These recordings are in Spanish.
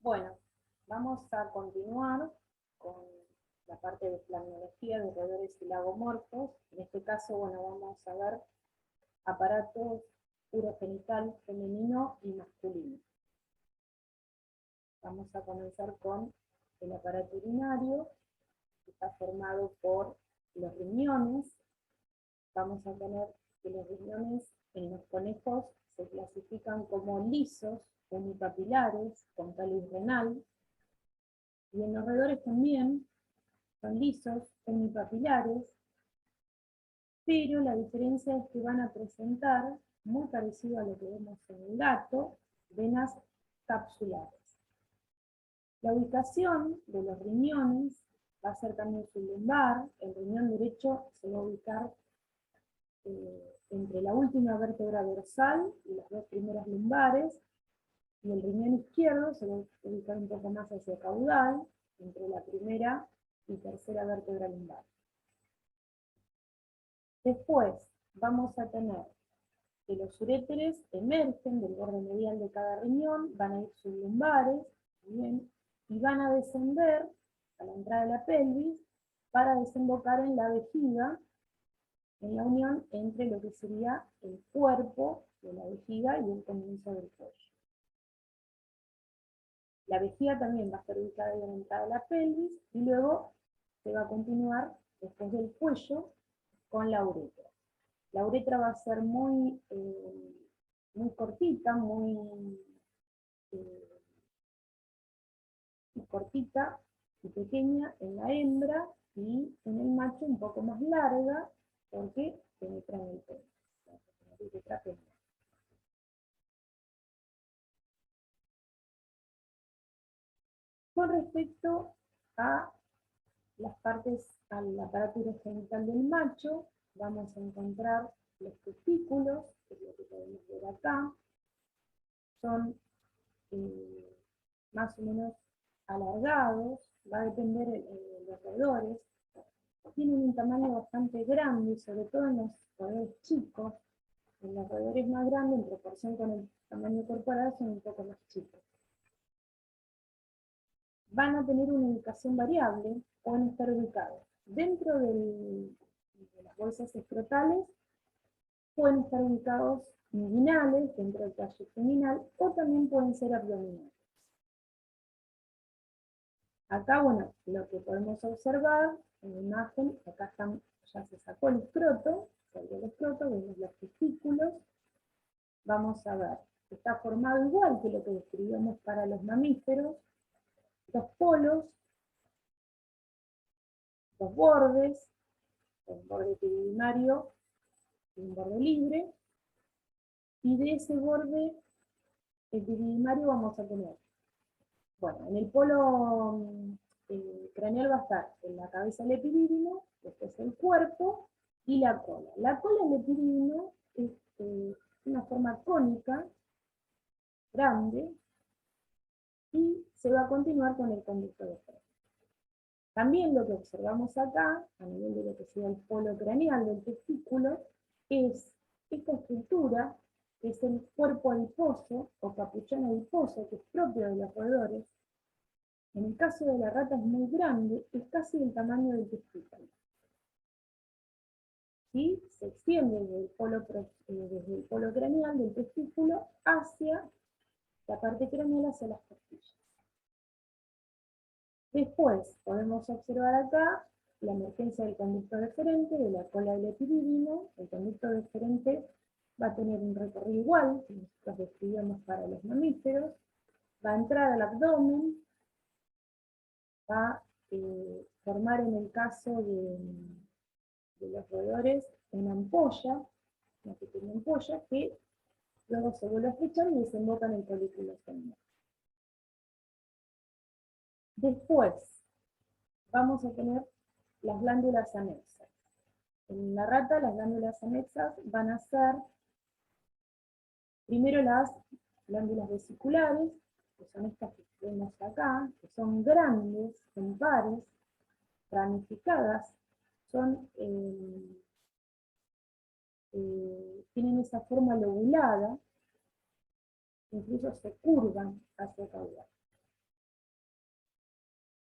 Bueno, vamos a continuar con la parte de planología de roedores y lagomorfos. En este caso, bueno, vamos a ver aparatos urogenital femenino y masculino. Vamos a comenzar con el aparato urinario, que está formado por los riñones. Vamos a tener que los riñones en los conejos se clasifican como lisos, unipapilares, con cáliz renal, y en los roedores también son lisos, unipapilares, pero la diferencia es que van a presentar, muy parecido a lo que vemos en el gato, venas capsulares. La ubicación de los riñones va a ser también sublumbar. El riñón derecho se va a ubicar entre la última vértebra dorsal y las dos primeras lumbares, y el riñón izquierdo se va a ubicar un poco más hacia caudal, entre la primera y tercera vértebra lumbar. Después vamos a tener que los uréteres emergen del borde medial de cada riñón, van a ir sublumbares, bien, y van a descender a la entrada de la pelvis para desembocar en la vejiga, en la unión entre lo que sería el cuerpo de la vejiga y el comienzo del cuello. La vejiga también va a estar ubicada en la entrada de la pelvis y luego se va a continuar después del cuello con la uretra. La uretra va a ser muy cortita, muy cortita y pequeña en la hembra, y en el macho un poco más larga porque penetra en el pene. Con respecto a las partes, al aparato urogenital del macho, vamos a encontrar los testículos, que es lo que podemos ver acá. Son más o menos alargados, va a depender de los roedores. Tienen un tamaño bastante grande, sobre todo en los roedores chicos. En los roedores más grandes, en proporción con el tamaño corporal, son un poco más chicos. Van a tener una ubicación variable, pueden estar ubicados dentro de las bolsas escrotales, pueden estar ubicados inguinales, dentro del tallo seminal, o también pueden ser abdominales. Acá, bueno, lo que podemos observar en la imagen, acá ya se sacó el escroto, vemos los testículos. Vamos a ver, está formado igual que lo que describimos para los mamíferos, dos polos, dos bordes, un borde epididinario y un borde libre, y de ese borde epididinario vamos a tener, bueno, en el polo craneal va a estar en la cabeza el epidídimo, después el cuerpo y la cola. La cola del epidídimo es una forma cónica, grande, y se va a continuar con el conducto de frente. También lo que observamos acá, a nivel de lo que sería el polo craneal del testículo, es esta estructura, que es el cuerpo adiposo o capuchón adiposo, que es propio de los roedores. En el caso de la rata es muy grande, es casi del tamaño del testículo. ¿Sí? Se extiende desde el polo craneal del testículo hacia la parte craneal, hacia las costillas. Después podemos observar acá la emergencia del conducto deferente, de la cola del epidídimo. El conducto deferente va a tener un recorrido igual, que nosotros describimos para los mamíferos, va a entrar al abdomen, va a formar en el caso de los roedores una ampolla, una pequeña ampolla, que luego se vuelve a estrechar y desemboca en el folículo seminal. Después vamos a tener las glándulas anexas. En la rata las glándulas anexas van a ser primero las glándulas vesiculares, que son estas que vemos acá, que son grandes, en pares, ramificadas, tienen esa forma lobulada, incluso se curvan hacia caudal.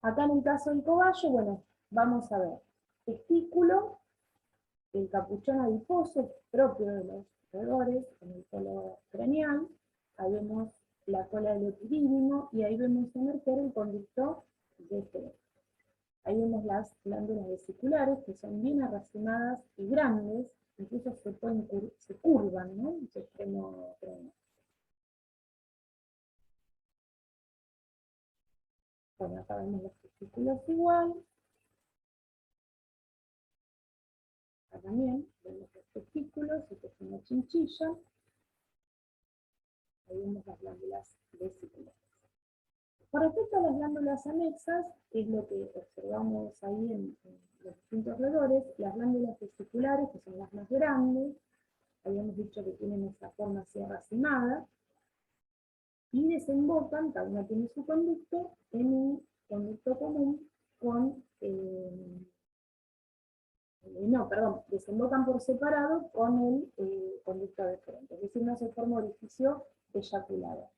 Acá en el caso del cobayo, bueno, vamos a ver testículo, el capuchón adiposo propio de los roedores, en el polo craneal, ahí vemos la cola del epidídimo y ahí vemos emerger el conducto de French. Ahí vemos las glándulas vesiculares que son bien arracimadas y grandes, incluso se curvan, ¿no? En su extremo craneal. Bueno, acá vemos los testículos igual. Acá también vemos los testículos, esto es una chinchilla. Ahí vemos las glándulas vesiculares. Con respecto a las glándulas anexas, es lo que observamos ahí en los distintos roedores, las glándulas vesiculares, que son las más grandes, habíamos dicho que tienen esa forma así racimada, y desembocan, cada una tiene su conducto, en un conducto común con, desembocan por separado con el conducto deferente, es decir, no se forma orificio eyaculador.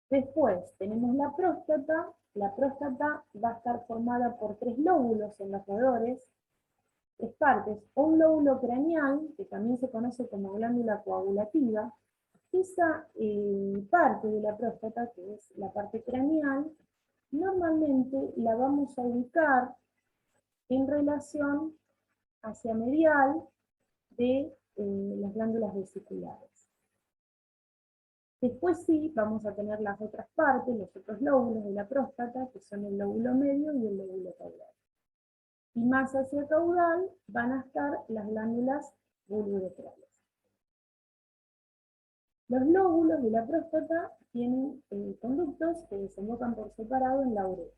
Después tenemos la próstata va a estar formada por 3 lóbulos en los roedores, 3 partes, un lóbulo craneal, que también se conoce como glándula coagulativa. Esa parte de la próstata, que es la parte craneal, normalmente la vamos a ubicar en relación hacia medial de las glándulas vesiculares. Después sí, vamos a tener las otras partes, los otros lóbulos de la próstata, que son el lóbulo medio y el lóbulo caudal. Y más hacia caudal van a estar las glándulas vulvuretrales. Los lóbulos de la próstata tienen conductos que desembocan por separado en la uretra,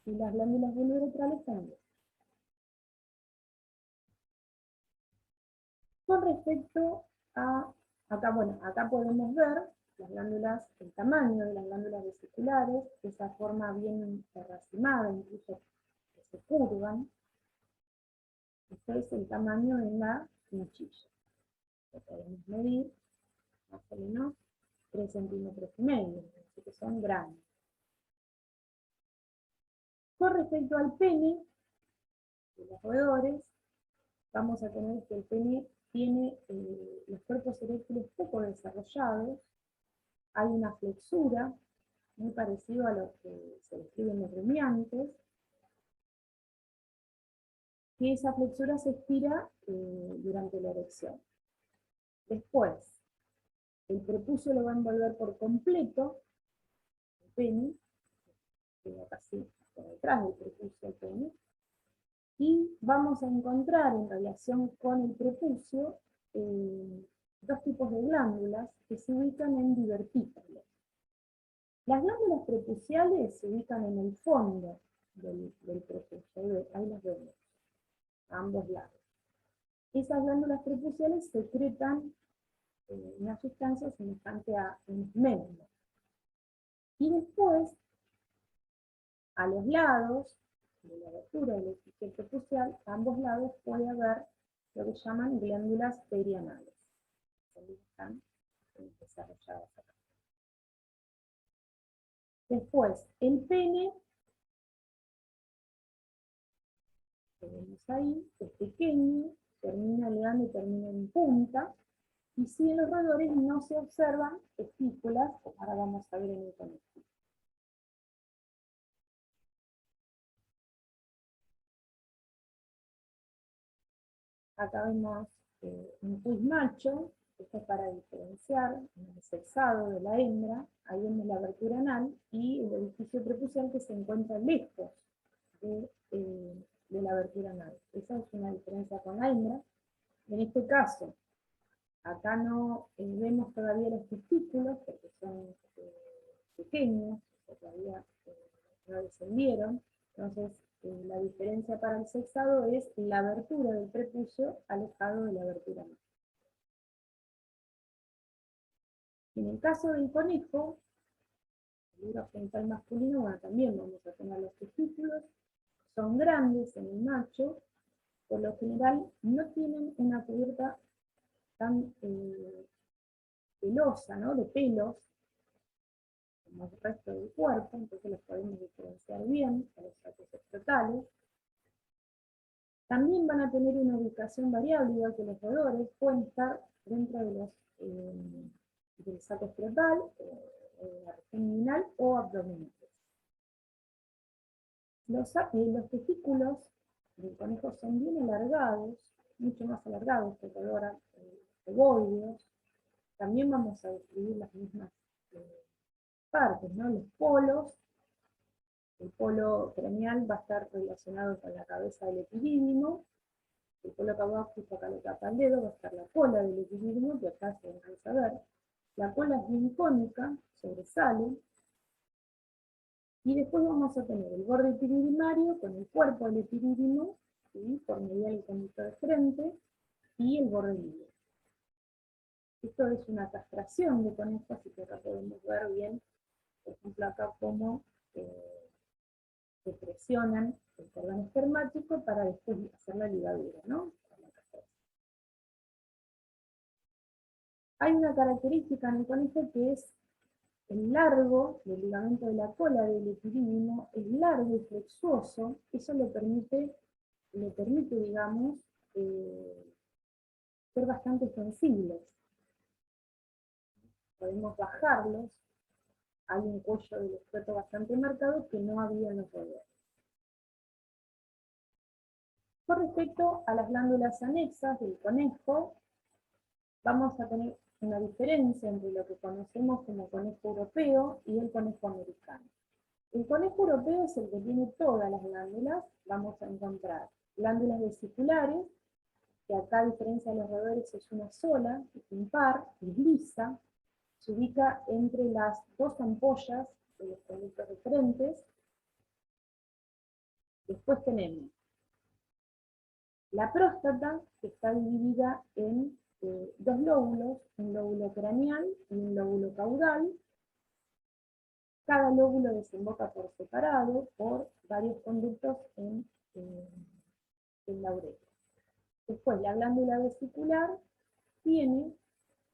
y las glándulas vulvuretrales también. Con respecto a, acá podemos ver las glándulas, el tamaño de las glándulas vesiculares, esa forma bien racimada, incluso que se curvan. Este es el tamaño de la chinchilla. Lo podemos medir más o menos 3,5 centímetros, así que son grandes. Con respecto al pene de los roedores, vamos a tener que el pene tiene los cuerpos eréctiles poco desarrollados, hay una flexura, muy parecido a lo que se describe en los rumiantes, que esa flexura se estira durante la erección. Después, el prepucio lo va a envolver por completo, el pene, queda casi por detrás del prepucio el pene, y vamos a encontrar en relación con el prepucio dos tipos de glándulas que se ubican en divertículos. Las glándulas prepuciales se ubican en el fondo del prepucio, ahí las vemos, a ambos lados. Esas glándulas prepuciales secretan una sustancia semejante a un esmegma. Y después, a los lados de la abertura del orificio prepucial, a ambos lados puede haber lo que llaman glándulas perianales. Están desarrolladas acá. Después, el pene, que vemos ahí, es pequeño, termina elegante y termina en punta, y si en los roedores no se observan testículas, ahora vamos a ver en el conejo. Acá vemos un pus macho, esto es para diferenciar el sexado de la hembra, ahí vemos la abertura anal y el orificio prepucial que se encuentra lejos de la abertura anal. Esa es una diferencia con la hembra. En este caso, acá no vemos todavía los testículos porque son pequeños, todavía no descendieron, entonces la diferencia para el sexado es la abertura del prepucio alejado de la abertura anal. En el caso del conejo, el libro genital masculino, bueno, también vamos a tener los testículos, son grandes en el macho, por lo general no tienen una cubierta tan pelosa, ¿no? De pelos, como el resto del cuerpo, entonces los podemos diferenciar bien a los sacos escrotales. También van a tener una ubicación variable, igual que los roedores, pueden estar dentro de del saco escrotal, la región inguinal o abdominales. Los testículos del conejo son bien alargados, mucho más alargados que el roedor, ovoideos. También vamos a describir las mismas partes, ¿no? Los polos. El polo craneal va a estar relacionado con la cabeza del epidídimo. El polo caudal, justo acá le tapa el dedo, va a estar la cola del epidídimo, que acá se alcanza a ver. La cola es bien cónica, sobresale. Y después vamos a tener el borde epididimario con el cuerpo del epidídimo, ¿sí? Por medial y conducto de frente, y el borde libre. Esto es una castración de conejo, así que acá podemos ver bien, por ejemplo, acá cómo se presionan el cordón espermático para después hacer la ligadura, ¿no? Hay una característica en el conejo que es el largo del ligamento de la cola del epidídimo, es largo y flexuoso, eso le permite, digamos, ser bastante sensibles. Podemos bajarlos, hay un cuello del escroto bastante marcado que no había en los roedores. Con respecto a las glándulas anexas del conejo, vamos a tener una diferencia entre lo que conocemos como conejo europeo y el conejo americano. El conejo europeo es el que tiene todas las glándulas. Vamos a encontrar glándulas vesiculares, que acá a diferencia de los roedores es una sola, es impar, es lisa, se ubica entre las dos ampollas de los conductos diferentes. Después tenemos la próstata, que está dividida en dos lóbulos, un lóbulo craneal y un lóbulo caudal. Cada lóbulo desemboca por separado por varios conductos en la uretra. Después, la glándula vesicular tiene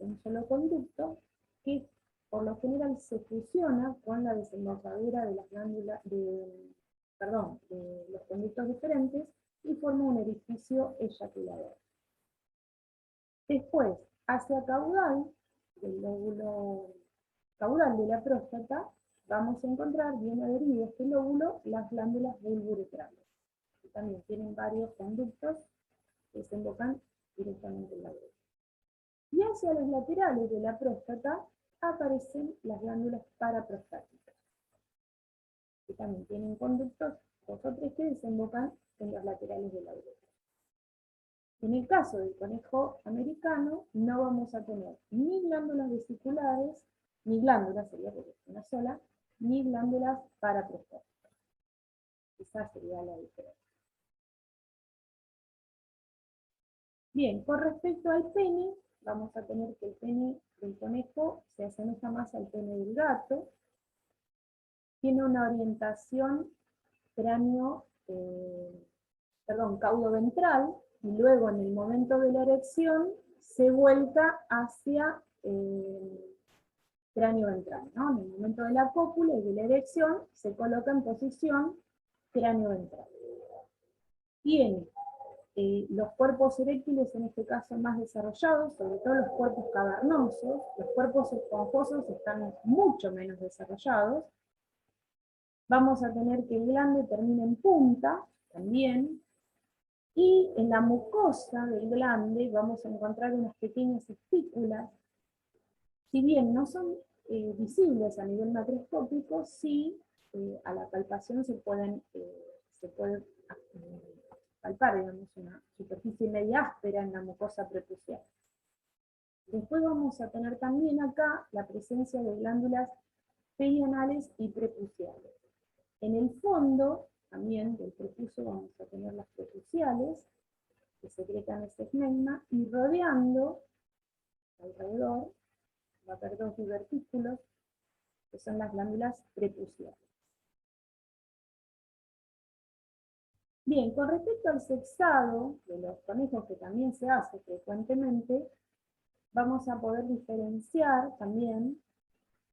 un solo conducto que por lo general se fusiona con la desembocadura de las glándulas, de los conductos diferentes y forma un orificio eyaculador. Después, hacia caudal, del lóbulo caudal de la próstata, vamos a encontrar bien adherido a este lóbulo las glándulas bulbouretrales, que también tienen varios conductos que desembocan directamente en la uretra. Y hacia los laterales de la próstata aparecen las glándulas paraprostáticas, que también tienen conductos, dos o tres, que desembocan en los laterales de la uretra. En el caso del conejo americano, no vamos a tener ni glándulas vesiculares, ni glándulas, sería porque es una sola, ni glándulas paraprostáticas. Esa sería la diferencia. Bien, con respecto al pene, vamos a tener que el pene del conejo se asemeja más al pene del gato. Tiene una orientación caudoventral, y luego en el momento de la erección se vuelca hacia cráneo ventral, ¿no? En el momento de la cópula y de la erección se coloca en posición cráneo ventral. Tiene los cuerpos eréctiles en este caso más desarrollados, sobre todo los cuerpos cavernosos. Los cuerpos esponjosos están mucho menos desarrollados. Vamos a tener que el glande termina en punta también, y en la mucosa del glande vamos a encontrar unas pequeñas espículas. Si bien no son visibles a nivel macroscópico, sí a la palpación se puede palpar, digamos, una superficie media áspera en la mucosa prepucial. Después vamos a tener también acá la presencia de glándulas perianales y prepuciales. En el fondo también del prepucio vamos a tener las prepuciales, que secretan ese esmegma, y rodeando, alrededor, va a haber dos divertículos, que son las glándulas prepuciales. Bien, con respecto al sexado de los conejos, que también se hace frecuentemente, vamos a poder diferenciar también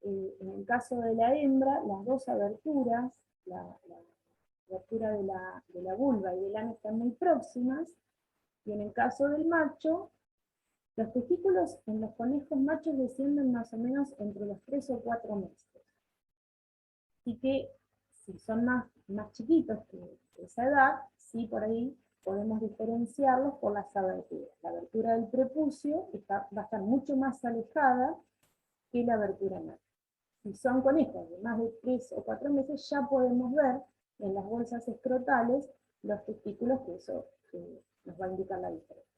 en el caso de la hembra, las dos aberturas, la abertura de la vulva y del ano están muy próximas, y en el caso del macho, los testículos en los conejos machos descienden más o menos entre los 3 o 4 meses. Así que si son más chiquitos que esa edad, sí por ahí podemos diferenciarlos por las aberturas. La abertura del prepucio va a estar mucho más alejada que la abertura anal. Si son conejos de más de 3 o 4 meses, ya podemos ver en las bolsas escrotales los testículos, que eso nos va a indicar la diferencia.